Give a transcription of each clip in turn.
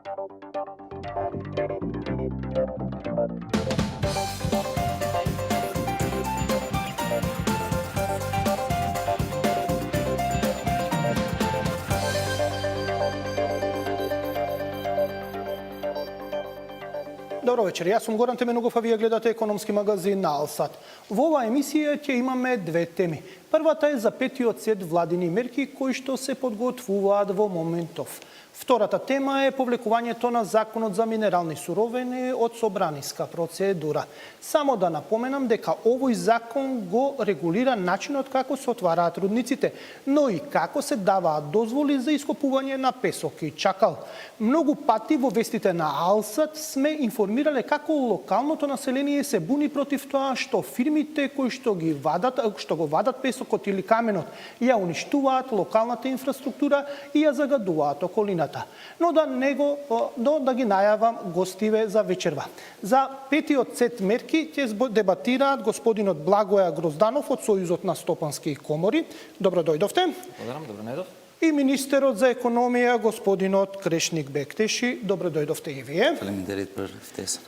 Добро вечер, јас сум Горан Теменугов, а вие гледате економски магазин на Алсат. Во оваа емисија ќе имаме две теми. Првата е за петиот сет владини мерки кои што се подготвуваат во моментов. Втората тема е повлекувањето на законот за минерални суровини од собраниска процедура. Само да напоменам дека овој закон го регулира начинот како се отвараат рудниците, но и како се даваат дозволи за ископување на песок и чакал. Многу пати во вестите на Алсат сме информирале како локалното население се буни против тоа што фирмите кои што го вадат песокот или каменот ја уништуваат локалната инфраструктура и ја загадуваат околината. Но да ги најавам гостиве за вечерва. За петиот сет мерки ќе дебатираат господинот Благоја Грозданов од Сојузот на стопански комори. Добро дојдовте. Благодарам, добро најдов. И министерот за економија господинот Крешник Бектеши. Добро дојдовте и вие. Фалеминтерит пр втесен.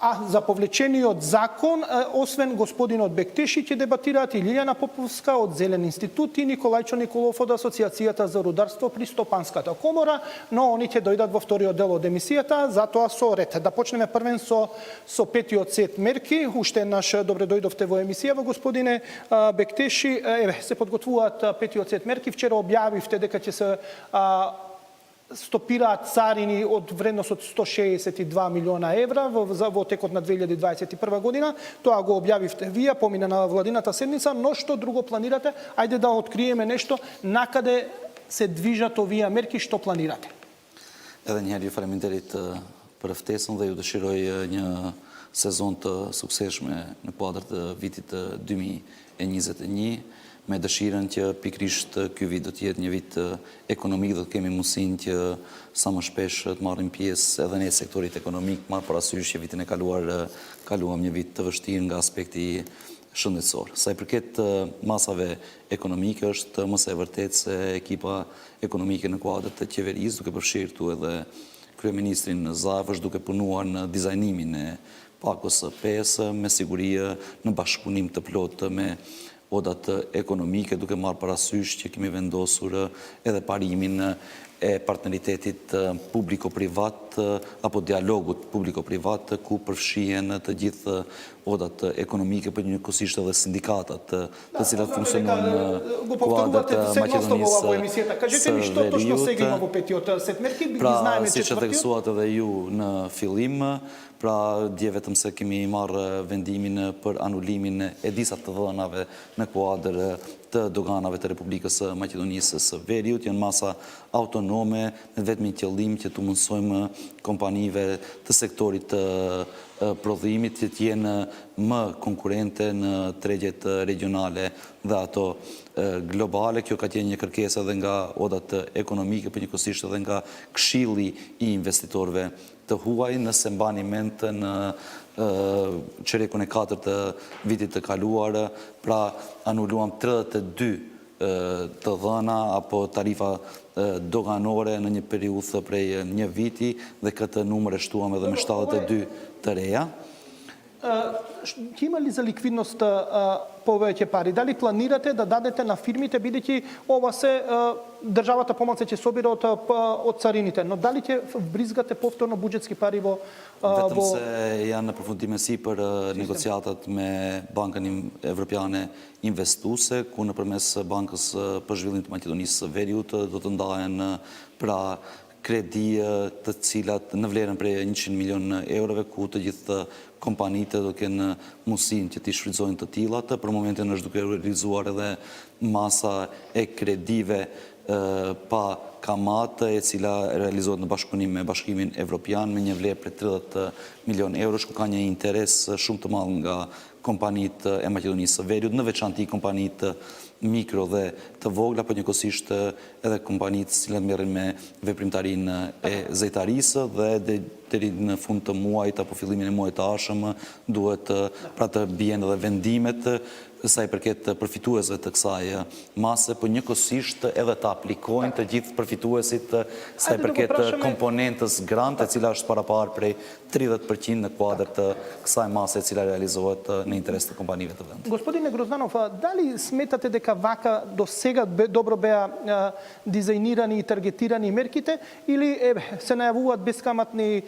А за повлечениот закон, освен господинот Бектеши, ќе дебатираат и Лилјана Поповска од Зелен институт и Николајчо Николов од Асоциацијата за рударство при Стопанската комора, но они ќе дојдат во вториот дел од емисијата, затоа со ред. Да почнеме првен со петиот сет мерки. Уште еднаш добре дојдовте во емисијава, господине Бектеши. Се подготвуваат петиот сет мерки. Вчера објавивте дека ќе се стопираат царини од вредност од 162 милиона евра во текот на 2021 година. Тоа го објавивте вие, помина на владината седница, но што друго планирате? Ајде да откриеме нешто, накаде се движат овие мерки, што планирате? Edhe një herë ju faleminderit për ftesën dhe ju dëshiroj një sezon të suksesshme në kuadër të vitit 2021. Me dëshirën që pikrisht ky vit do të jetë një vit ekonomik dhe të kemi mundësinë që sa më shpesh të marrim pjesë edhe ne sektorit ekonomik, marr parasysh që vitin e kaluam një vit të vështirë nga aspekti shëndetësor. Sa i përket masave ekonomike, është mëse e vërtetë se ekipa ekonomike në kuadër të qeverisë, duke përfshirë këtu edhe kryeministrin Zaev, është duke punuar në dizajnimin e pakos së 5 me siguri në bashkëpunim të plotë me odat ekonomike, duke marrë parasysh që kemi vendosur edhe parimin e partneritetit publiko-privat apo dialogut publiko-privat ku përfshihen të gjithë odat ekonomike për njëkohësisht edhe sindikatat të cilat funksionojnë në kuadër të Maqedonisë së Veriut. Pra, siç e theksuat edhe ju në fillim, pra dje vetëm se kemi marrë vendimin për anulimin e disa të dhënave në kuadër të doganave të Republikës së Maqedonisë së Veriut, janë masa autonome me vetëm qëllim që të mundsojmë kompanive të sektorit të prodhimit që të jenë më konkurrente në tregjet regionale dhe ato globale. Kjo ka qenë një kërkesë edhe nga odat ekonomike, për njëkohësisht edhe nga Këshilli i investitorëve të huaj, nëse mbani mend në çerekun e 4 të vitit të kaluar, pra anuluam 32 të dhëna apo tarifa doganore në një periudhë prej një viti dhe këtë numër e shtuam edhe me 72 të reja. Има ли за ликвидност повеќе пари? Дали планирате да дадете на фирмите, бидејќи ова се државата помалку ќе собира од царините, но дали ќе бризгате повторно буџетски пари во Vetëm se janë në përfundimësi për negociatat me Bankën Evropiane Investuese, ku nëpërmes Bankës për Zhvillim të Maqedonisë së Veriut do të ndahen pra kredi të cilat në vlerën prej 100 milion eurove, ku të gjithë kompanitë do kenë mundësinë që t'i shfrytëzojnë të tillat. Për momentin është duke realizuar edhe masa e kredive pa kamate, e cila realizohet në bashkëpunim me Bashkimin Evropian me një vlerë prej 30 milion eurosh, ku ka një interes shumë të madh nga kompanitë e Maqedonisë së Veriut, në veçanti kompanitë mikro dhe të vogla, por njëkohësisht edhe kompanitë që merren me veprimtarinë e zejtarisë dhe deri në fund të muajit apo fillimin e muajit të ardhshëm duhet pra të bien edhe vendimet sa i përket përfituesve të kësaj mase, por njëkohësisht edhe të aplikojnë të gjithë përfituesit sa i përket komponentës grant, e cila është paraparë prej 30% në kuadër të kësaj mase e cila realizohet në interes të kompanive të vendit. Господине Грознанов, дали сметате дека вака до сега добро беа дизајнирани и таргетирани мерките или се најавуваат бескаматни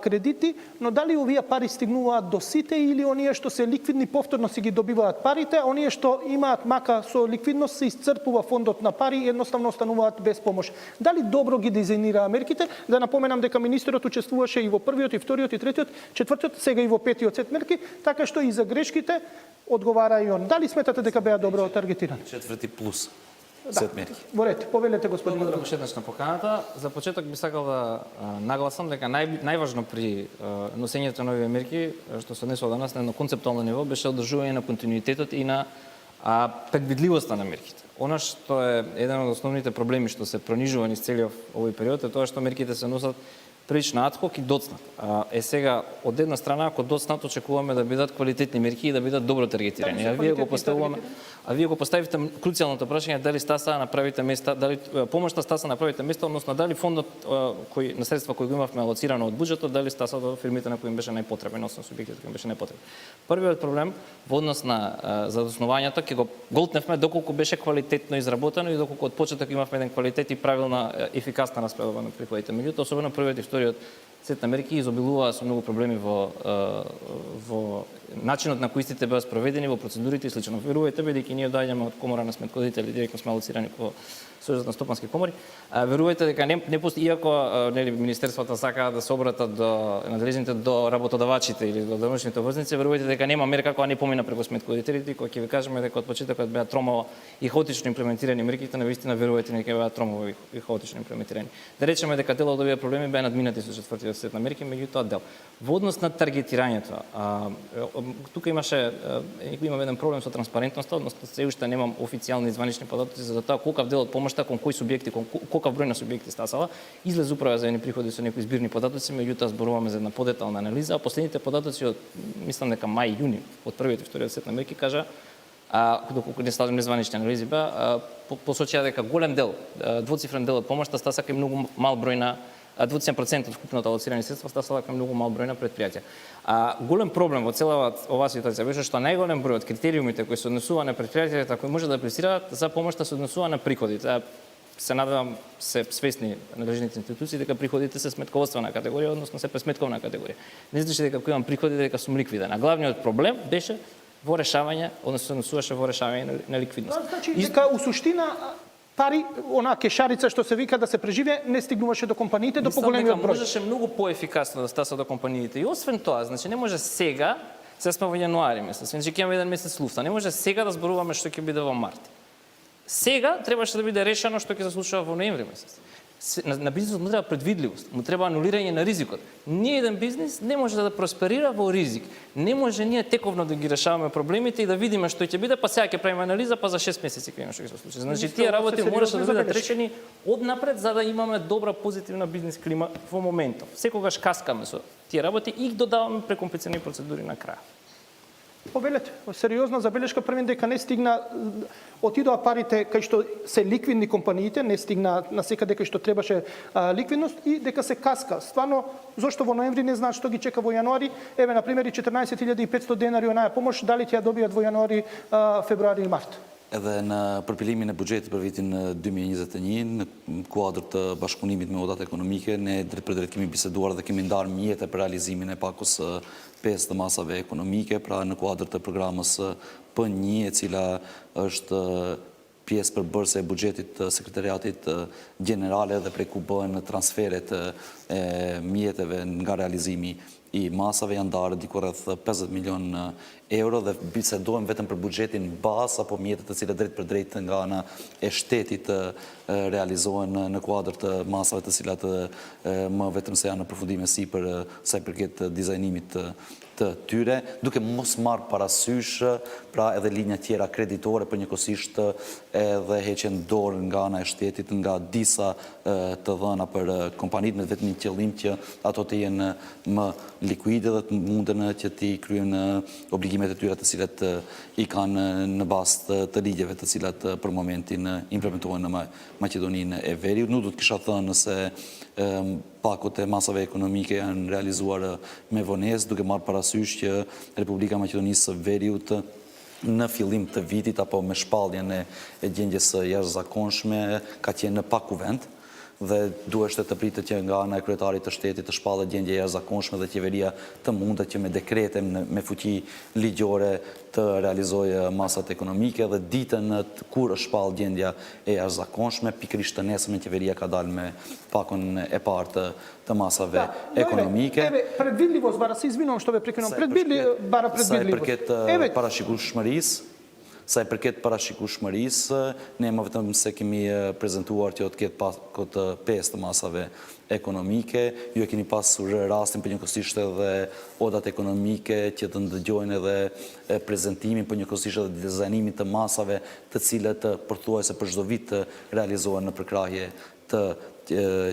кредити, но дали овие пари стигнуваат до сите или оние што се ликвидни повторно си ги добиваат парите, а оние што имаат мака со ликвидност се исцрпува фондот на пари и едноставно остануваат без помош. Дали добро ги дизајнираа мерките? Да напоменам дека министерот учествуваше и во првиот, и вториот, и третиот, четвртиот, сега и во петиот сет мерки, така што и за грешките одговара и он. Дали сметате дека беа добро таргетирани? Четврти плюс сет мерки. Во ред, повелете господин. Благодарам ушеднаш на поканата. За почеток би сакал да нагласам дека најважно при носењето на овие мерки, што се однесува до нас на едно концептуално ниво, беше одржување на континуитетот и на предвидливоста на мерките. Она што е еден од основните проблеми што се пронижува низ целиот овој период е тоа што мерките се носат прилично адхок и доцнат. Сега, од една страна, ако доцнат, очекуваме да бидат квалитетни мерки и да бидат добро таргетирани. А вие го поставивте круцијалното прашање дали стаса на правите места, дали помошта стаса на правите места, односно дали фондот кој на средства кои го имавме алоцирано од буџетот, дали стаса до фирмите на кои им беше најпотребен, односно субјектите кои им беше најпотребен. Првиот проблем во однос на задоснувањето ќе го голтневме доколку беше квалитетно изработено и доколку од почеток имавме еден квалитет и правилна ефикасна распределба на приходите. Меѓутоа, особено првиот и вториот сет на мерки изобилуваа со многу проблеми во начинот на кој истите беа спроведени, во процедурите и слично. Верувајте, бидејќи ние доаѓаме од комора на сметкодители, директно сме алоцирани по Сојузот на стопански комори, верувајте дека не постои, иако министерствата сакаат да се обратат до надлежните до работодавачите или до домашните обврзници, верувајте дека нема мерка која не помина преку сметкодителите, кој ќе ви кажеме дека од почетокот беа тромаво и хаотично имплементирани мерките, навистина верувајте дека беа тромаво и хаотично имплементирани. Да речеме дека дел од овие проблеми беа надминати со четвртиот сет на мерки, меѓутоа дел. Во однос на таргетирањето, тука имам еден проблем со транспарентноста, односно се уште немам официјални званични податоци за тоа колкав дел од помошта кон кои субјекти, колкав број на субјекти стасала. Излез управа за едни приходи со некои збирни податоци, меѓутоа зборуваме за една подетална анализа, а последните податоци од мислам дека мај јуни од првиот и вториот сет на мерки кажа, доколку не следам незванични анализи беа, посочија дека голем дел, двоцифрен дел од помошта стаса кај многу мал број на 20% од вкупното алоцирани средства стасала кај многу мал број на предпријатија. Голем проблем во целава оваа ситуација беше што најголем број од критериумите кои се однесува на предпријатијата кои може да аплицираат за помошта се однесува на приходите. Се надевам се свесни надлежните институции дека приходите се сметководствена категорија, односно се пресметковна категорија. Не значи дека кога имам приходи дека сум ликвиден. А главниот проблем беше во решавање, односно се однесуваше во решавање на ликвидност. Значи дека у суштина пари, она кешарица што се вика да се преживее, не стигнуваше до компаниите, до поголемиот број. Можеше многу поефикасно да стаса до компаниите. И освен тоа, значи не може сега сме во јануари месец, значи ќе имаме еден месец луфта. Не може сега да зборуваме што ќе биде во март. Сега требаше да биде решено што ќе се случува во ноември месец. На бизнисот му треба предвидливост, му треба анулирање на ризикот. Ниеден бизнис не може да просперира во ризик. Не може ние тековно да ги решаваме проблемите и да видиме што ќе биде, па сега ќе правиме анализа, па за 6 месеци ќе има што ќе се случи. Значи тие работи мораше да бидат решени однапред за да имаме добра позитивна бизнис клима во моментов. Секогаш каскаме со тие работи и додаваме прекомплицирани процедури на крај. Повелете, сериозна забелешка, првен дека не стигна, отидоа парите кај што се ликвидни компаниите, не стигна на секаде кај што требаше ликвидност и дека се каска. Стварно, зошто во ноември не знаат што ги чека во јануари? Еве, на пример, 14.500 денари онаа помош, дали ќе ја добијат во јануари, февруари и март? Edhe në përpilimin e buxhetit për vitin 2021, në kuadër të bashkëpunimit me odat ekonomike, ne drejt për drejt kemi biseduar dhe kemi ndarë mjete për realizimin e pakos 5 të masave ekonomike, pra në kuadër të programës P1, e cila është pjesë përbërëse e buxhetit të sekretariatit generale dhe prej ku bëhen transferet e mjeteve nga realizimi i masave janë darë diku rreth 50 milion euro dhe bisedojmë vetëm për buxhetin bazë apo mjetet të cilat drejt për drejt nga ana e shtetit realizohen në kuadër të masave të cilat më vetëm se janë në përfundime sipër sa i përket dizajnimit të tyre, duke mos marrë parasysh pra edhe linja tjera kreditore për njëkohësisht edhe heqen dorë nga ana e shtetit nga disa të dhëna për kompanitë me vetëm një qëllim që ato të jenë më likuide dhe të munden që t'i kryejnë obligimet e tyre të cilat i kanë në bazë të ligjeve të cilat për momentin implementohen në Maqedoninë e Veriut. Nuk do të kisha thënë nëse pakot e masave ekonomike janë realizuar me vonesë, duke marrë parasysh që Republika Maqedonisë së Veriut në fillim të vitit apo me shpalljen e gjendjes së jashtëzakonshme ka qenë në pak kuvend dhe duheshte të pritet që nga ana e kryetarit të shtetit të shpallet gjendje e jashtëzakonshme dhe qeveria të mundet që me dekrete me fuqi ligjore të realizojë masat ekonomike dhe ditën kur është shpall gjendja e jashtëzakonshme, pikërisht të nesërmen qeveria ka dalë me pakon e parë të masave ekonomike. Predvidljivost, bara se izvinom što me prekinom, predvidljivost. Sa e përket parashikueshmërisë, sa e përket parashikueshmërisë, ne më vetëm se kemi prezentuar që do të ketë pakot 5 të masave ekonomike, ju e keni pasur rastin për njëkohësisht edhe odat ekonomike që të ndëgjojnë edhe prezentimin për njëkohësisht edhe dizajnimin të masave të cilët pothuajse për çdo vit realizohen në përkrahje të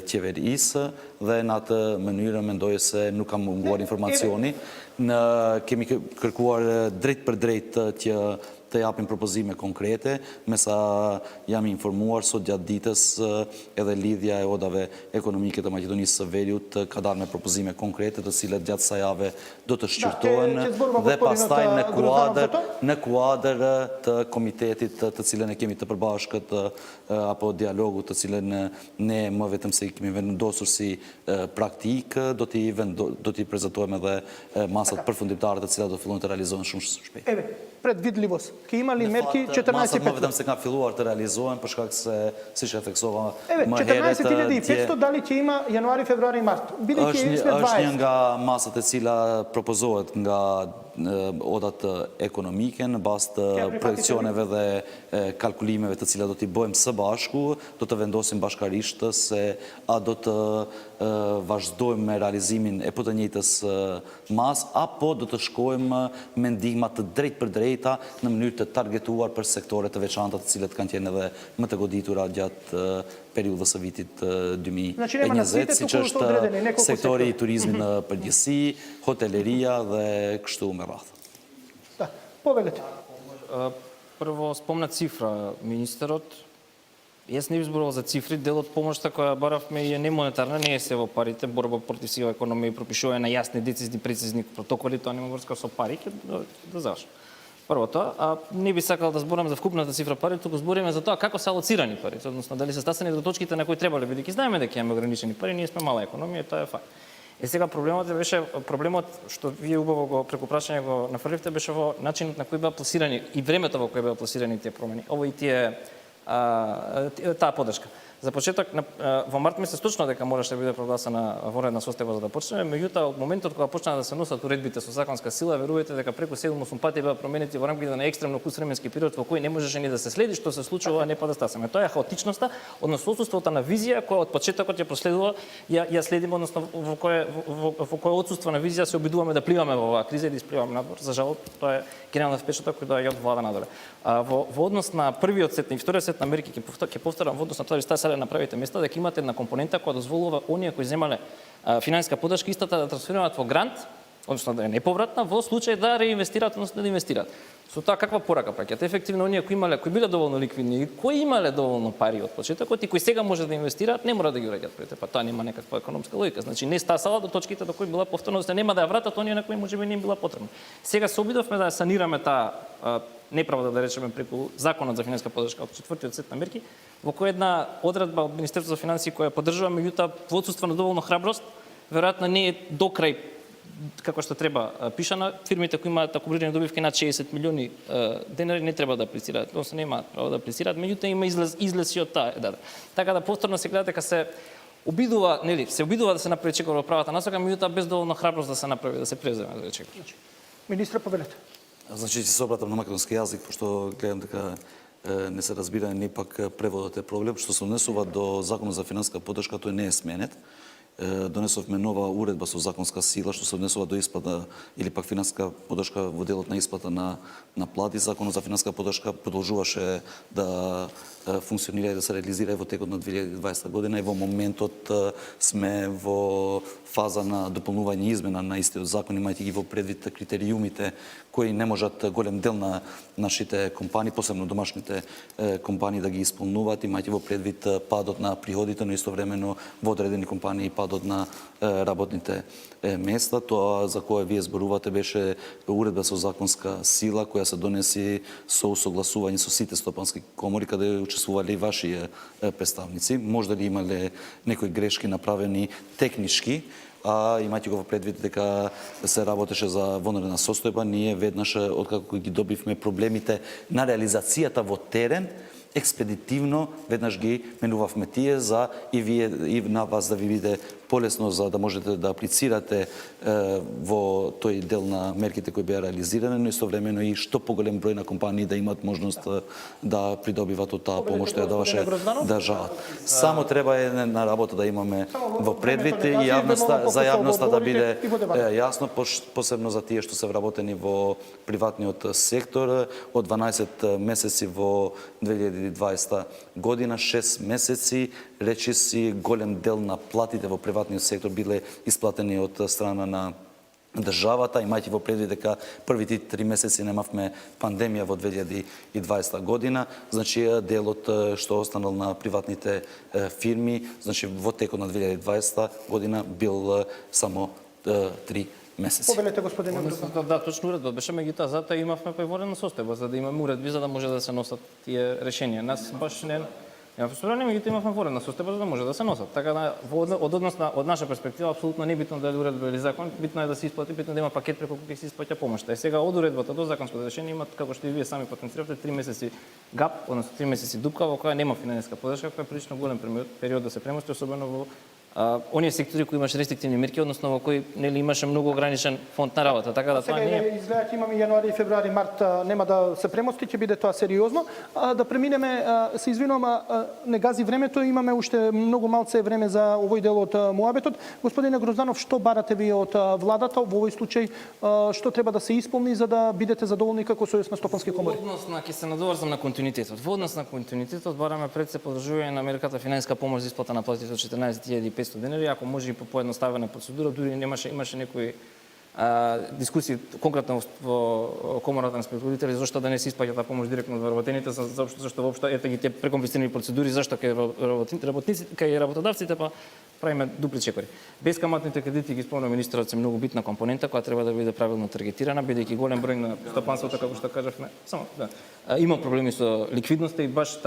qeverisë dhe në atë mënyrë mendoj se nuk kam munguar informacioni. Kemi kërkuar drejt për drejt që të japim propozime konkrete, me sa jam informuar sot gjatë ditës edhe lidhja e odave ekonomike të Maqedonisë së Veriut ka dalë me propozime konkrete të cilat gjatë kësaj jave do të shqyrtohen dhe pastaj në kuadër të komitetit të cilën e kemi të përbashkët apo dialogu të cilën ne më vetëm se i kemi vendosur si praktik, do t'i prezentojmë edhe masat përfundimtare të cilat do fillojnë të realizohen shumë shpejt. Predvidljivost. Ke imali merki 14 masat më vetëm se ka filluar të realizohen për shkak se siç e theksova më herët 14.500 dali që ima januari, februari, mart. Është një nga masat e cila propozohet nga odat ekonomike në bazë të projekcioneve dhe kalkulimeve të cilat do t'i bëjmë së bashku, do të vendosim bashkarisht se a do të vazhdojmë me realizimin e po të njëjtës mas, apo do të shkojmë me ndihma të drejt për drejta në mënyrë të targetuar për sektore të veçanta të cilat kanë qenë edhe më të goditura gjatë periudhës së vitit 2020, siç është sektori i turizmit në përgjithësi, hoteleria dhe kështu me radhë. Da, повелете. Прво спомна цифра министерот. Јас не би зборувал за цифри, дел од помошта која баравме е немонетарна, не е се во парите, борба против сива економија и пропишување на јасни, децизни, прецизни протоколи, тоа нема врска со пари, да завршам. Првото, не би сакал да зборам за вкупната цифра пари, туку збориме за тоа како се алоцирани пари, односно дали се стасани до точките на кои требале, бидејќи знаеме дека имаме ограничени пари, ние сме мала економија, тоа е факт. Сега проблемот што вие убаво го преку прашање го нафрливте беше во начинот на кој беа пласирани и времето во кој беа пласирани тие промени. Ово и таа поддршка. За почеток, во март месец точно дека мораше да биде прогласена вонредна состојба за да почне, меѓутоа од моментот кога почнаа да се носат уредбите со законска сила, верувајте дека преку 7-8 пати беа променети во рамките на екстремно кус временски период во кој не можеше ни да се следи што се случува, не па да стасаме. Тоа е хаотичноста, односно отсуството на визија која од почетокот ја проследува, ја следиме, односно во кој отсуство на визија се обидуваме да пливаме во оваа криза и да испливаме надвор. За жал, тоа е генералниот впечаток кој доаѓа од влада надоле. Во однос на првиот сет и вториот сет на мерки ќе повторам во однос на тоа што сега направите места дека имате една компонента која дозволува оние кои земале финансиска поддршка истата да трансферираат во грант, односно да е неповратна, во случај да реинвестираат, односно да инвестираат. Со тоа каква порака праќате? Ефективно оние кои биле доволно ликвидни и кои имале доволно пари од почетокот и кои сега може да инвестираат, не мора да ги враќаат парите, па тоа нема некаква економска логика. Значи не стасала до точките до кои била повторно, нема да ја вратат оние на кои можеби не им била потребна. Сега се обидовме да ја санираме таа неправда, да речеме, преку Законот за финансиска поддршка од 4-тиот сет на мерки, во која една одредба од Министерството за финансии која поддржува, меѓутоа во отсуство на доволно храброст, веројатно не е до крај како што треба пишана. Фирмите кои имаат акумулирани добивки над 60 милиони денари не треба да аплицираат, односно немаат право да аплицираат, меѓутоа има излез од таа. Така да повторно се гледа дека се обидува, се обидува да се направи чекор во правата насока, меѓутоа без доволно храброст да се направи, да се преземе да чекор. Министра, повелете. Значи, ќе се обратам на македонски јазик, пошто гледам дека не се разбира не пак преводот е проблем, што се однесува до Законот за финансиска поддршка, тој не е сменет. Донесовме нова уредба со законска сила што се однесува до исплата или пак финансиска поддршка во делот на исплата на плати. Законот за финансиска поддршка продолжуваше да функционира и да се реализира во текот на 2020 година и во моментот сме во фаза на дополнување и измена на истиот закон, имајќи ги во предвид критериумите кои не можат голем дел на нашите компании, посебно домашните компании да ги исполнуваат, имајќи во предвид падот на приходите, но истовремено во одредени компании падот на работните места. Тоа за кое вие зборувате беше уредба со законска сила која се донеси со согласување со сите стопански комори каде учествувале и ваши представници. Можда ли имале некои грешки направени технички, а имајќи го во предвид дека се работеше за вонредна состојба, ние веднаш откако ги добивме проблемите на реализацијата во терен, експедитивно веднаш ги менувавме тие за и вие и на вас да ви биде полесно за да можете да аплицирате во тој дел на мерките кои беа реализирани, но истовремено и што поголем број на компании да имаат можност да придобиват од таа помош што ја даваше државата. Само треба една работа да имаме во предвид и јавноста, за јавноста да биде јасно, посебно за тие што се вработени во приватниот сектор, од 12 месеци во 2020 година, 6 месеци речиси голем дел на платите во приватниот сектор биле исплатени од страна на државата, имајќи во предвид дека првите 3 месеци немавме пандемија во 2020 година, значи делот што останал на приватните фирми, значи во текот на 2020 година бил само 3 месеци. Повелете, господине. Да, точно уредба беше, меѓутоа затоа имавме поворена состојба, за да имаме уредби за да може да се носат тие решенија. Нас баш не меѓутоа имавме воредна состојба за да може да се носат. Така да од наша перспектива апсолутно не битно да е уредба или закон, битно е да се исплати, битно да има пакет преку кој се исплаќа помошта. И сега од уредбата до законското решение имат, како што и вие сами потенцирате, 3 месеци гап, односно 3 месеци дупка во која нема финансиска поддршка, која е прилично голем период да се премости, особено во оние сектори кои имаш рестриктивни мерки, односно во кои нели имаше многу ограничен фонд на работа, така да тоа не е. Сега изгледа ќе имаме јануари, февруари, март, нема да се премости, ќе биде тоа сериозно. Да преминеме, се извинувам, не гази времето, имаме уште многу малце време за овој дел од муабетот. Господине Грозданов, што барате вие од владата во овој случај, што треба да се исполни за да бидете задоволни како Сојуз на стопански комори? Во однос на ќе се надоврзам на континуитетот. Во однос на континуитетот бараме пред се подржување на мерката финансиска помош за исплата на платите од 14.500 денари, ако може и по поедноставена процедура, дури имаше некои дискусии конкретно во комората на спекулатори зашто да не се исплаќа таа помош директно од вработените, зашто воопшто ете ги те прекомплицирани процедури, зашто кај работодавците па правиме дупли чекори. Бескаматните кредити ги спомна министерот се многу битна компонента која треба да биде правилно таргетирана, бидејќи голем број на стопанството, како што кажавме, само да, има проблеми со ликвидноста и баш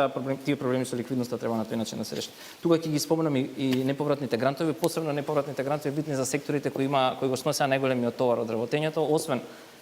тие проблеми со ликвидноста треба на тој начин да се решат. Тука ќе ги спомнам и неповратните грантови, посебно неповратните грантови битни за секторите кои го сносеа најголемиот товар од работењето, освен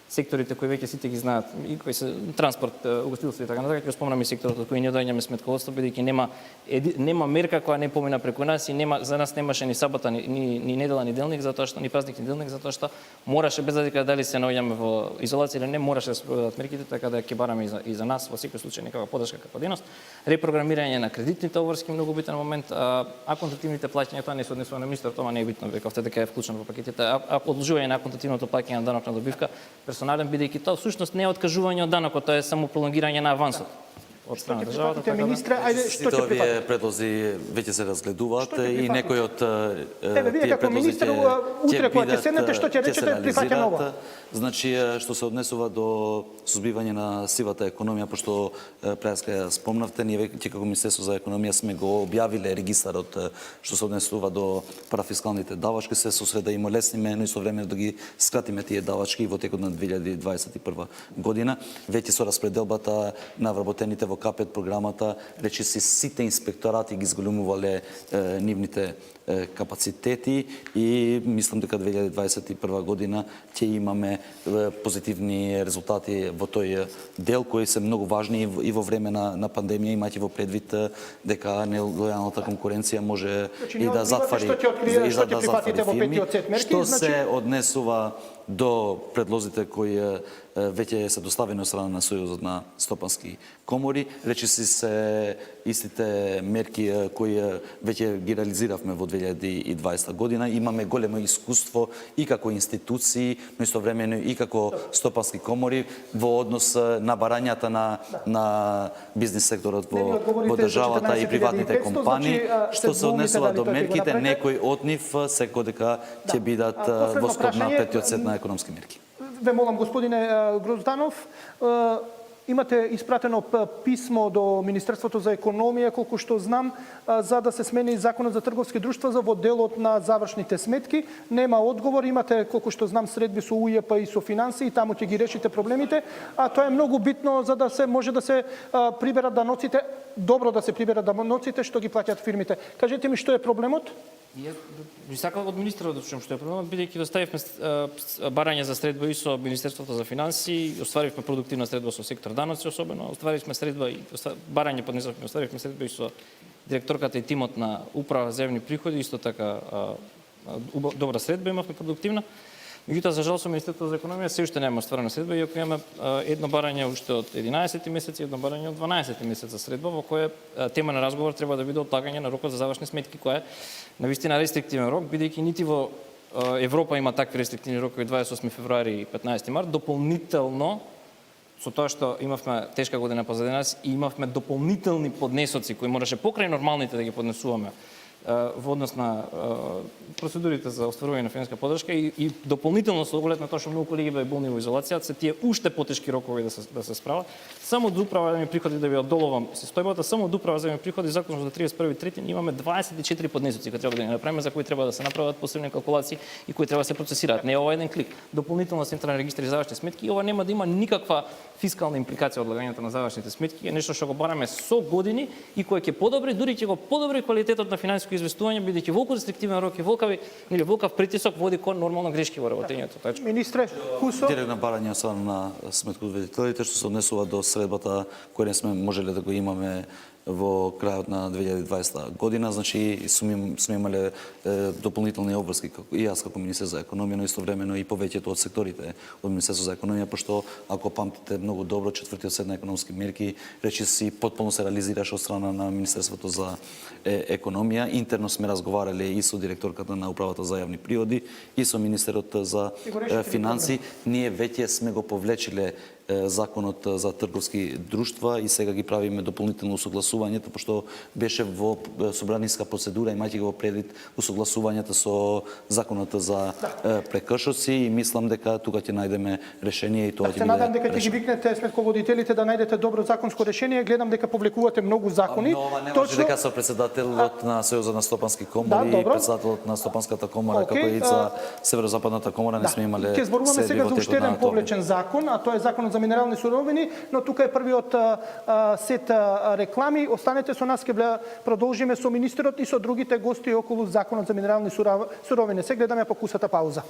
секторите кои веќе сите ги знаат и кои се транспорт, угостителство и така натаму, ќе спомнам и секторот од кој ние доаѓаме сметководство, бидејќи нема мерка која не помина преку нас и за нас немаше ни сабота, ни недела, ни делник, затоа што ни празник, ни делник, затоа што мораше без разлика дали се наоѓаме во изолација или не, мораше да се спроведат мерките, така да ќе бараме и за нас во секој случај некаква поддршка како дейност. Репрограмирање на кредитните обврски многу битен момент, а контративните плаќања тоа не се однесува на министерот, тоа не е битно, рекавте дека е вклучено во пакетите. А одложување на контративното плаќање на данок на добивка персонален, бидејќи тоа всушност не е откажување од данокот, тоа е само пролонгирање на авансот од страна на државата. Така министре, ајде што ќе прифатите? Овие предлози веќе се разгледуваат и некои од вие како министер утре кога ќе седнете што ќе речете прифаќаме ова? Значи што се однесува до сузбивање на сивата економија, пошто преска ја спомнавте, ние веќе како Министерство за економија сме го објавиле регистарот што се однесува до парафискалните давачки, се со све да им олесниме, но истовремено да ги скратиме тие давачки во текот на 2021 година. Веќе со распределбата на вработените во КАПЕТ програмата, речиси сите инспекторати ги зголемувале нивните капацитети и мислам дека 2021 година ќе имаме позитивни резултати во тој дел кои се многу важни и во време на пандемија, имајќи во предвид дека нелојалната конкуренција може и да затвари фирми. Што се однесува до предлозите кои веќе се доставени од страна на Сојузот на стопански комори. Речиси се истите мерки кои веќе ги реализиравме во 2020 година. Имаме големо искуство и како институции, но истовремено и како стопански комори во однос на барањата на бизнис секторот во државата и приватните компании, што се однесува до мерките, некои од нив секој дека ќе бидат во скоп на петиот сет на економски мерки. Ве молам, господине Грозданов, имате испратено писмо до Министерството за економија, колку што знам, за да се смени законот за трговски друштва за во делот на завршните сметки. Нема одговор, имате, колку што знам, средби со УЈП и со финанси и таму ќе ги решите проблемите, а тоа е многу битно за да се може да се приберат даноците, добро да се приберат даноците што ги плаќаат фирмите. Кажете ми што е проблемот? Би сакал од министерот да чуем што е проблемот, бидејќи доставивме барање за средба и со Министерството за финанси, остваривме продуктивна средба со сектор даноци особено, остваривме средба и барање поднесовме, остваривме средба и со директорката и тимот на управа за јавни приходи, исто така добра средба имавме продуктивна. Меѓутоа, за жал, со Министерството за економија се уште нема остварена средба, иако имаме едно барање уште од 11 месец и едно барање од 12 месец за средба, во кое тема на разговор треба да биде отлагање на рокот за завршни сметки, која е навистина рестриктивен рок, бидејќи нити во Европа има такви рестриктивни рокови 28 февруари и 15 март, дополнително со тоа што имавме тешка година позади нас и имавме дополнителни поднесоци кои мораше покрај нормалните да ги поднесуваме во однос на процедурите за остварување на финанска поддршка и дополнително со оглед на тоа што многу колеги беа болни во изолација, се тие уште потешки рокови да се справат. Само од управа за јавни приходи да ви одоловам состојбата, само од управа за јавни приходи законот за 31.3 имаме 24 поднесоци кои треба да ги направиме, за кои треба да се направат посебни калкулации и кои треба да се процесираат. Не е ова еден клик. Дополнително централен регистар за завршни сметки и ова нема да има никаква фискална импликација од одлагањето на завршните сметки, е нешто што го бараме со години и кое ќе подобри, дури ќе го подобри квалитетот на финансиско известување, бидејќи волку рестриктивен рок и волкав притисок води кон нормално грешки во работењето. Министре Кусо, Директно барање со на сметководителите што се однесува до средбата која не сме можеле да го имаме во крајот на 2020 година, значи сме имале дополнителни обврски и јас како министер за економија, но истовремено и повеќето од секторите од Министерството за економија, пошто ако памтите многу добро, четвртиот сет на економски мерки речиси потполно се реализираше од страна на Министерството за економија. Интерно сме разговарале и со директорката на управата за јавни приходи и со министерот за финанси. Ние веќе сме го повлечиле законот за трговски друштва и сега ги правиме дополнително усогласувањето, пошто беше во собраниска процедура, имајќи го предвид усогласувањето со законот за прекршоци и мислам дека тука ќе најдеме решение и тоа ќе биде. Се надам дека ќе ги викнете сметководителите да најдете добро законско решение. Гледам дека публикувате многу закони. Но ова не може дека со председателот на Сојузот на стопански комори и председателот на стопанската комора како и за Северозападната комора не сме имале. Ќе зборуваме сега за уште еден повлечен закон, а тоа е законот за минерални суровини, но тука е првиот сет реклами. Останете со нас, ќе продолжиме со министерот и со другите гости околу законот за минерални суровини. Се гледаме по кусата пауза.